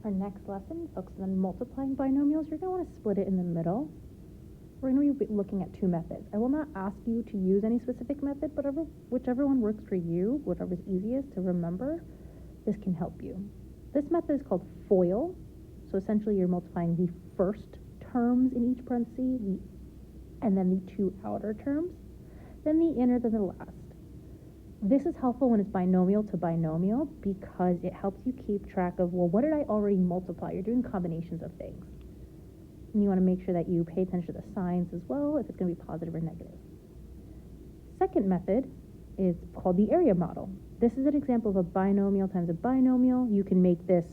Our next lesson focuses on multiplying binomials. You're going to want to split it in the middle. We're going to be looking at two methods. I will not ask you to use any specific method, but whichever one works for you, whatever's easiest to remember, this can help you. This method is called FOIL. So essentially you're multiplying the first terms in each parenthesis, and then the two outer terms, then the inner, then the last. This is helpful when it's binomial to binomial because it helps you keep track of, well, what did I already multiply? You're doing combinations of things. And you want to make sure that you pay attention to the signs as well, if it's going to be positive or negative. Second method is called the area model. This is an example of a binomial times a binomial. You can make this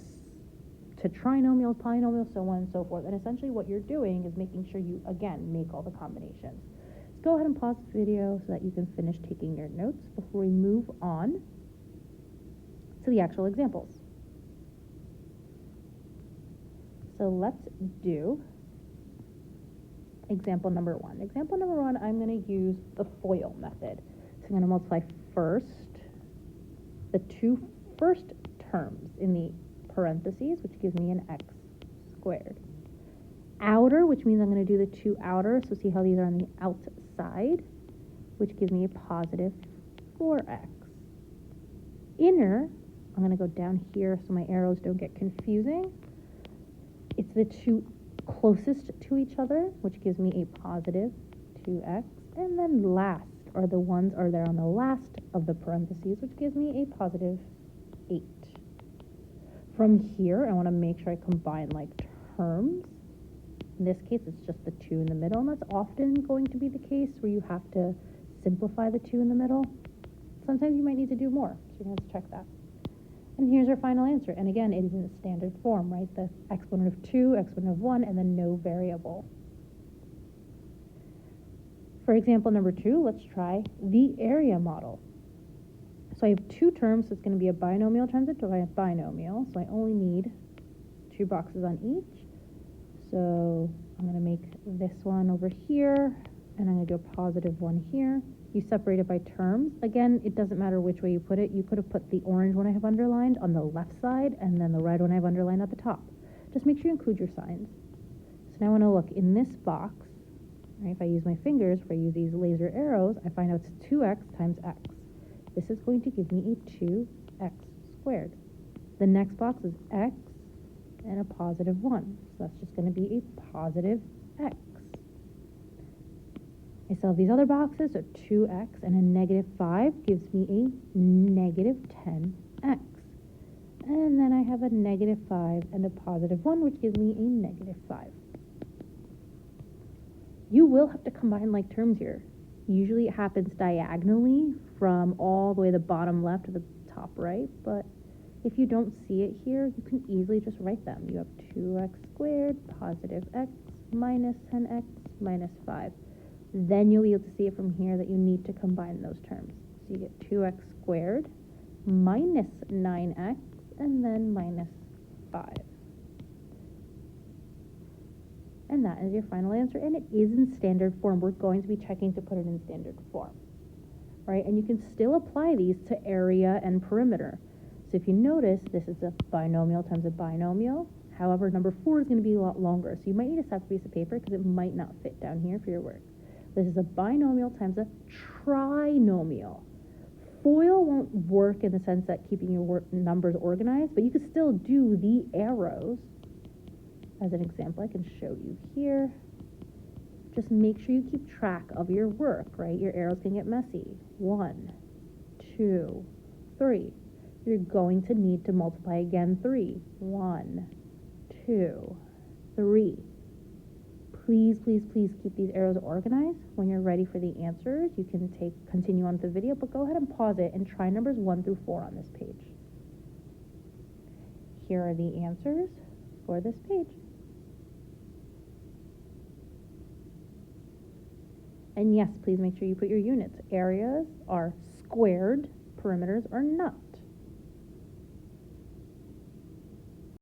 to trinomials, polynomials, so on and so forth. And essentially what you're doing is making sure you, again, make all the combinations. Go ahead and pause the video so that you can finish taking your notes before we move on to the actual examples. So let's do example number one. Example number one, I'm going to use the FOIL method. So I'm going to multiply first the two first terms in the parentheses, which gives me an x squared. Outer, which means I'm going to do the two outer, so see how these are on the outside, which gives me a positive 4x. Inner, I'm going to go down here so my arrows don't get confusing. It's the two closest to each other, which gives me a positive 2x. And then last are the ones are there on the last of the parentheses, which gives me a positive 8. From here, I want to make sure I combine like terms. In this case, it's just the 2 in the middle, and that's often going to be the case where you have to simplify the 2 in the middle. Sometimes you might need to do more, so you're going to have to check that. And here's our final answer. And again, it is in the standard form, right? The exponent of 2, exponent of 1, and then no variable. For example number 2, let's try the area model. So I have two terms, so it's going to be a binomial times a binomial, so I only need 2 boxes on each. So I'm going to make this one over here, and I'm going to do a positive 1 here. You separate it by terms. Again, it doesn't matter which way you put it. You could have put the orange one I have underlined on the left side, and then the red one I have underlined at the top. Just make sure you include your signs. So now I want to look in this box. Right, if I use my fingers, if I use these laser arrows, I find out it's 2x times x. This is going to give me a 2x squared. The next box is x and a positive 1. So that's just going to be a positive x. I still have these other boxes, so 2x and a negative 5 gives me a negative 10x. And then I have a negative 5 and a positive 1, which gives me a negative 5. You will have to combine like terms here. Usually it happens diagonally from all the way the bottom left to the top right, but if you don't see it here, you can easily just write them. You have 2x squared, positive x, minus 10x, minus 5. Then you'll be able to see it from here that you need to combine those terms. So you get 2x squared, minus 9x, and then minus 5. And that is your final answer, and it is in standard form. We're going to be checking to put it in standard form, right? And you can still apply these to area and perimeter. So if you notice, this is a binomial times a binomial. However, number 4 is going to be a lot longer, so you might need a separate piece of paper because it might not fit down here for your work. This is a binomial times a trinomial. FOIL won't work in the sense that keeping your numbers organized, but you can still do the arrows. As an example, I can show you here. Just make sure you keep track of your work, right? Your arrows can get messy. 1, 2, 3. You're going to need to multiply again 3. 1, 2, 3. Please, please, please keep these arrows organized. When you're ready for the answers, you can continue on with the video, but go ahead and pause it and try numbers 1 through 4 on this page. Here are the answers for this page. And yes, please make sure you put your units. Areas are squared, perimeters are not.